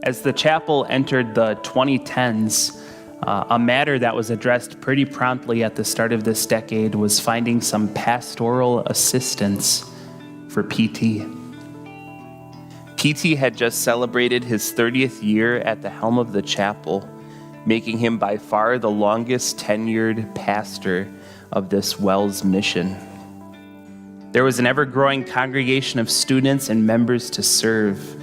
As the chapel entered the 2010s, a matter that was addressed pretty promptly at the start of this decade was finding some pastoral assistance for PT. PT had just celebrated his 30th year at the helm of the chapel, making him by far the longest tenured pastor of this WELS mission. There was an ever-growing congregation of students and members to serve.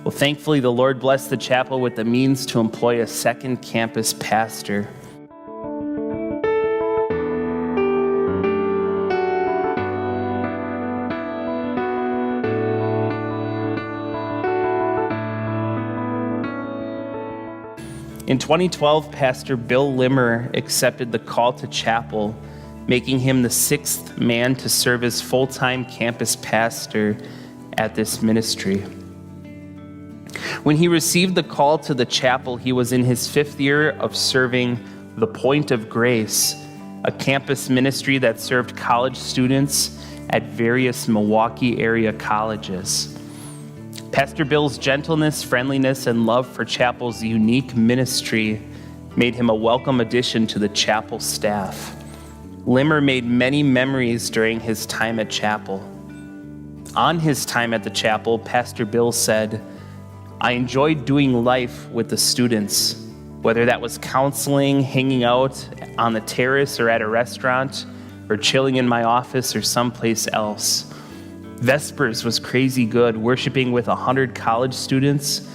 Well, thankfully, the Lord blessed the chapel with the means to employ a second campus pastor. In 2012, Pastor Bill Limmer accepted the call to chapel, making him the sixth man to serve as full-time campus pastor at this ministry. When he received the call to the chapel, he was in his fifth year of serving the Point of Grace, a campus ministry that served college students at various Milwaukee area colleges. Pastor Bill's gentleness, friendliness, and love for chapel's unique ministry made him a welcome addition to the chapel staff. Limmer made many memories during his time at chapel. On his time at the chapel, Pastor Bill said, "I enjoyed doing life with the students, whether that was counseling, hanging out on the terrace or at a restaurant, or chilling in my office or someplace else. Vespers was crazy good, worshiping with 100 college students.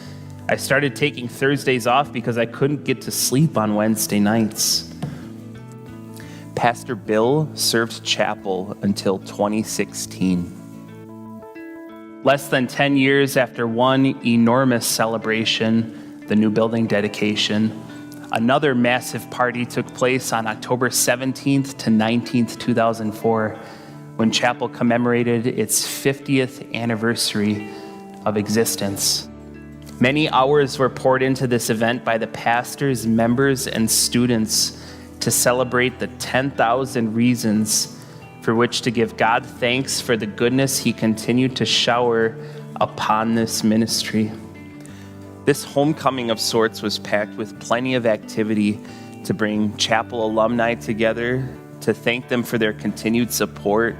I started taking Thursdays off because I couldn't get to sleep on Wednesday nights." Pastor Bill served chapel until 2016. Less than 10 years after one enormous celebration, the new building dedication, another massive party took place on October 17th to 19th, 2004, when chapel commemorated its 50th anniversary of existence. Many hours were poured into this event by the pastors, members, and students to celebrate the 10,000 reasons for which to give God thanks for the goodness he continued to shower upon this ministry. This homecoming of sorts was packed with plenty of activity to bring chapel alumni together, to thank them for their continued support,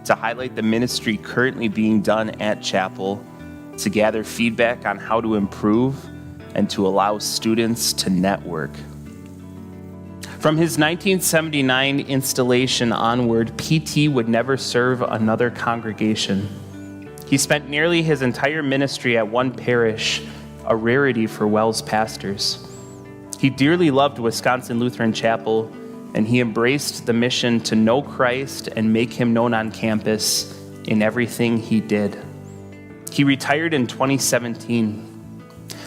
to highlight the ministry currently being done at chapel, to gather feedback on how to improve, and to allow students to network. From his 1979 installation onward, PT would never serve another congregation. He spent nearly his entire ministry at one parish, a rarity for WELS pastors. He dearly loved Wisconsin Lutheran Chapel, and he embraced the mission to know Christ and make him known on campus in everything he did. He retired in 2017.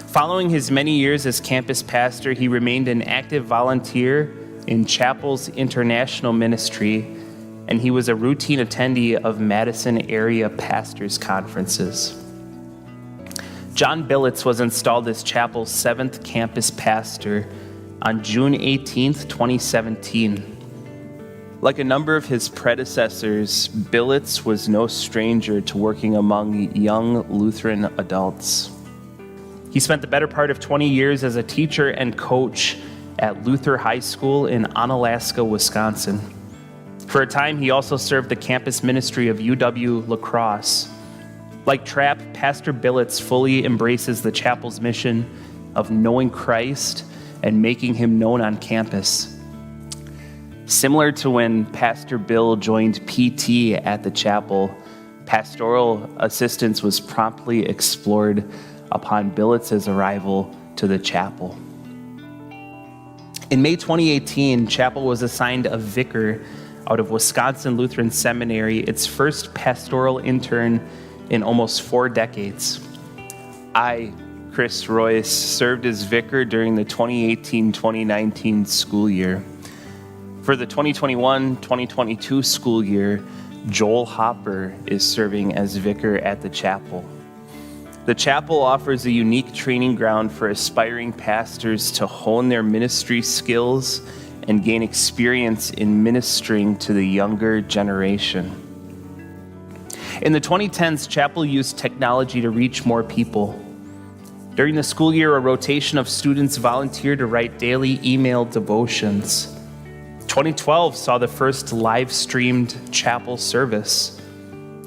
Following his many years as campus pastor, he remained an active volunteer in chapel's international ministry, and he was a routine attendee of Madison area pastors' conferences. John Billitz was installed as chapel's seventh campus pastor on June 18th, 2017. Like a number of his predecessors, Billitz was no stranger to working among young Lutheran adults. He spent the better part of 20 years as a teacher and coach at Luther High School in Onalaska, Wisconsin. For a time, he also served the campus ministry of UW La Crosse. Like Trapp, Pastor Billitz fully embraces the chapel's mission of knowing Christ and making him known on campus. Similar to when Pastor Bill joined PT at the chapel, pastoral assistance was promptly explored upon Billitz's arrival to the chapel. In May 2018, chapel was assigned a vicar out of Wisconsin Lutheran Seminary, its first pastoral intern in almost 4 decades. I, Chris Royce, served as vicar during the 2018-2019 school year. For the 2021-2022 school year, Joel Hopper is serving as vicar at the chapel. The chapel offers a unique training ground for aspiring pastors to hone their ministry skills and gain experience in ministering to the younger generation. In the 2010s, chapel used technology to reach more people. During the school year, a rotation of students volunteered to write daily email devotions. 2012 saw the first live-streamed chapel service.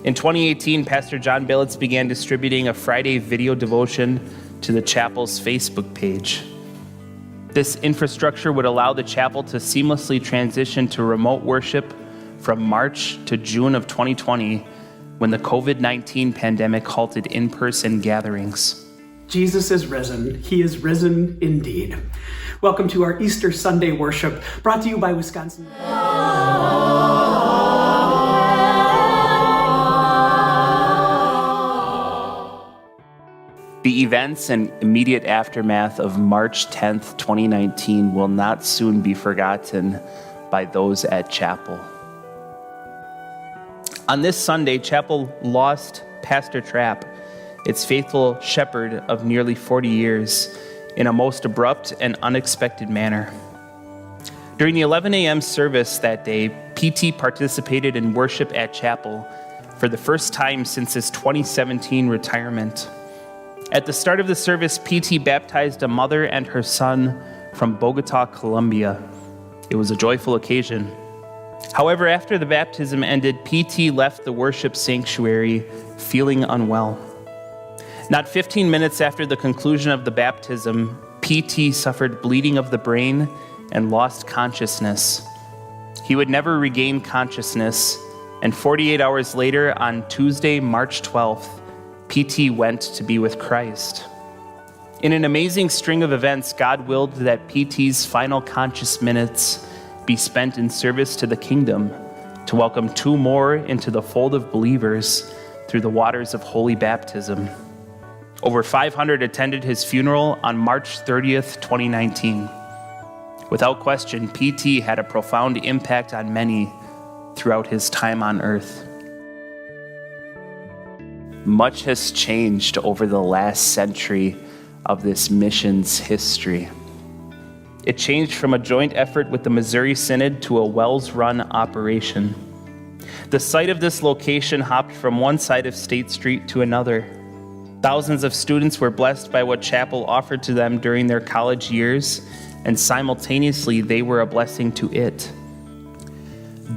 In 2018, Pastor John Billitz began distributing a Friday video devotion to the chapel's Facebook page. This infrastructure would allow the chapel to seamlessly transition to remote worship from March to June of 2020, when the COVID-19 pandemic halted in-person gatherings. Jesus is risen. He is risen indeed. Welcome to our Easter Sunday worship, brought to you by Wisconsin. The events and immediate aftermath of March 10th, 2019 will not soon be forgotten by those at chapel. On this Sunday, chapel lost Pastor Trapp, its faithful shepherd of nearly 40 years, in a most abrupt and unexpected manner. During the 11 a.m. service that day, PT participated in worship at chapel for the first time since his 2017 retirement. At the start of the service, PT baptized a mother and her son from Bogota, Colombia. It was a joyful occasion. However, after the baptism ended, PT left the worship sanctuary feeling unwell. Not 15 minutes after the conclusion of the baptism, PT suffered bleeding of the brain and lost consciousness. He would never regain consciousness, and 48 hours later, on Tuesday, March 12th, PT went to be with Christ. In an amazing string of events, God willed that PT's final conscious minutes be spent in service to the kingdom, to welcome two more into the fold of believers through the waters of holy baptism. Over 500 attended his funeral on March 30th, 2019. Without question, PT had a profound impact on many throughout his time on earth. Much has changed over the last century of this mission's history. It changed from a joint effort with the Missouri Synod to a WELS-run operation. The site of this location hopped from one side of State Street to another. Thousands of students were blessed by what chapel offered to them during their college years, and simultaneously they were a blessing to it.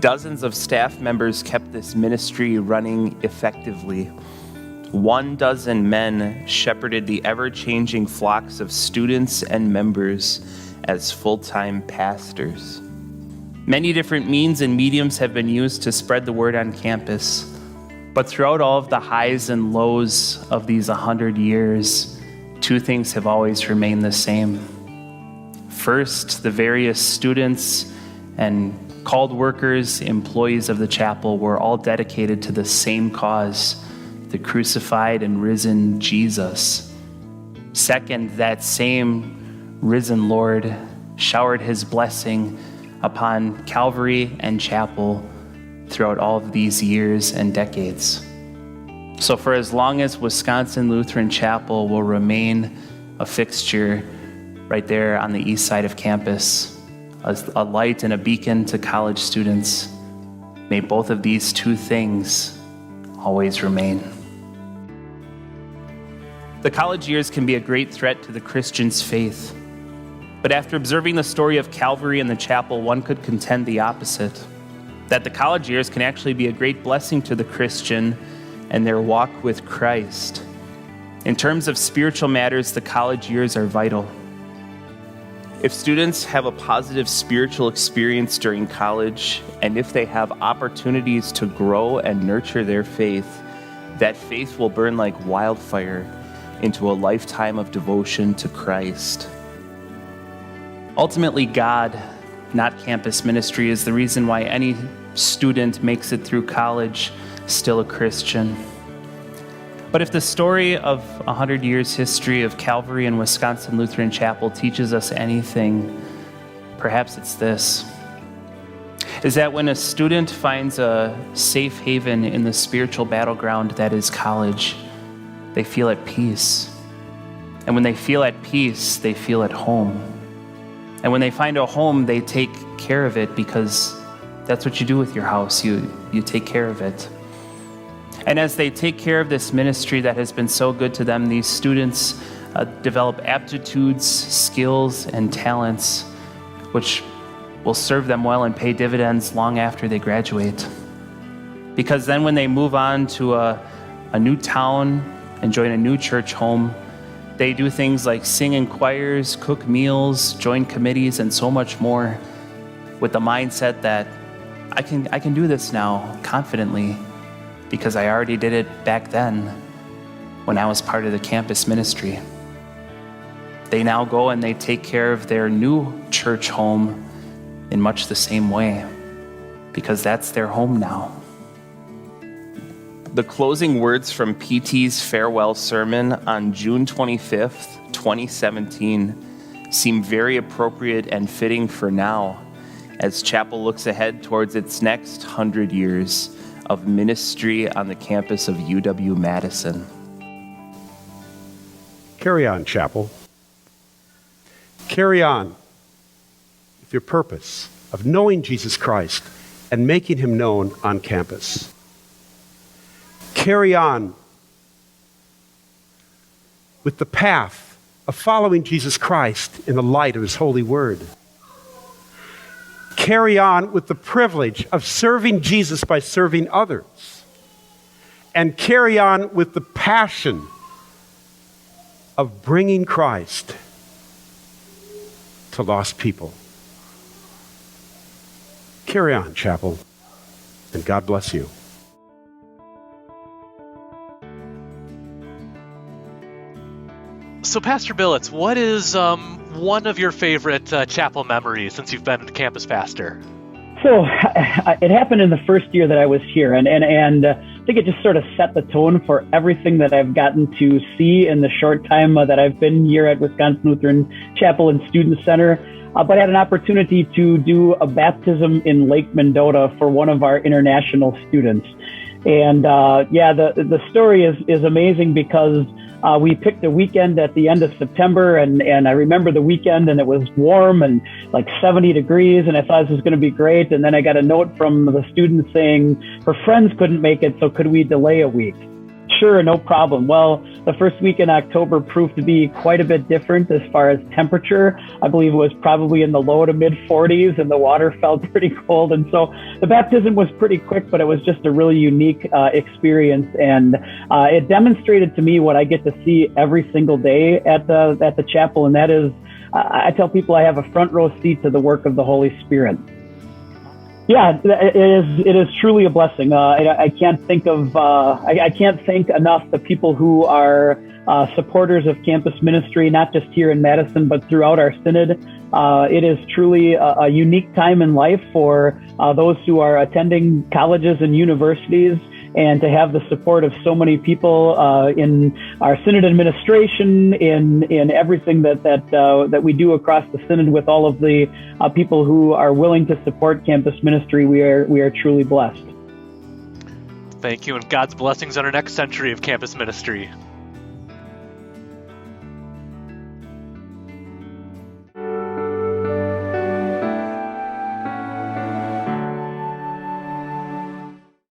Dozens of staff members kept this ministry running effectively. 12 men shepherded the ever-changing flocks of students and members as full-time pastors. Many different means and mediums have been used to spread the word on campus, but throughout all of the highs and lows of these 100 years, two things have always remained the same. First, the various students and called workers, employees of the chapel were all dedicated to the same cause, the crucified and risen Jesus. Second, that same risen Lord showered his blessing upon Calvary and chapel throughout all of these years and decades. So for as long as Wisconsin Lutheran Chapel will remain a fixture right there on the east side of campus, a light and a beacon to college students, may both of these two things always remain. The college years can be a great threat to the Christian's faith. But after observing the story of Calvary and the chapel, one could contend the opposite, that the college years can actually be a great blessing to the Christian and their walk with Christ. In terms of spiritual matters, the college years are vital. If students have a positive spiritual experience during college, and if they have opportunities to grow and nurture their faith, that faith will burn like wildfire into a lifetime of devotion to Christ. Ultimately, God, not campus ministry, is the reason why any student makes it through college still a Christian. But if the story of 100 years history of Calvary and Wisconsin Lutheran Chapel teaches us anything, perhaps it's this, is that when a student finds a safe haven in the spiritual battleground that is college, they feel at peace. And when they feel at peace, they feel at home. And when they find a home, they take care of it, because that's what you do with your house. You take care of it. And as they take care of this ministry that has been so good to them, these students develop aptitudes, skills, and talents, which will serve them well and pay dividends long after they graduate. Because then when they move on to a new town and join a new church home, they do things like sing in choirs, cook meals, join committees, and so much more, with the mindset that I can do this now confidently because I already did it back then when I was part of the campus ministry. They now go and they take care of their new church home in much the same way because that's their home now. The closing words from PT's farewell sermon on June 25th, 2017 seem very appropriate and fitting for now as Chapel looks ahead towards its next 100 years of ministry on the campus of UW-Madison. Carry on, Chapel. Carry on with your purpose of knowing Jesus Christ and making him known on campus. Carry on with the path of following Jesus Christ in the light of his holy word. Carry on with the privilege of serving Jesus by serving others. And carry on with the passion of bringing Christ to lost people. Carry on, Chapel, and God bless you. So, Pastor Billets, what is one of your favorite chapel memories since you've been campus pastor? So it happened in the first year that I was here, and I think it just sort of set the tone for everything that I've gotten to see in the short time that I've been here at Wisconsin Lutheran Chapel and Student Center. But I had an opportunity to do a baptism in Lake Mendota for one of our international students. And the story is amazing because we picked a weekend at the end of September, and I remember the weekend, and it was warm and like 70 degrees, and I thought this was going to be great. And then I got a note from the student saying her friends couldn't make it, so could we delay a week? Sure, no problem. Well, the first week in October proved to be quite a bit different as far as temperature. I believe it was probably in the low to mid 40s, and the water felt pretty cold. And so the baptism was pretty quick, but it was just a really unique experience. And it demonstrated to me what I get to see every single day at the chapel. And that is, I tell people I have a front row seat to the work of the Holy Spirit. Yeah, it is truly a blessing. I can't think of I can't thank enough the people who are supporters of campus ministry, not just here in Madison, but throughout our synod. It is truly a unique time in life for those who are attending colleges and universities, and to have the support of so many people in our synod administration, in everything that we do across the synod, with all of the people who are willing to support campus ministry. We are truly blessed. Thank you, and God's blessings on our next century of campus ministry.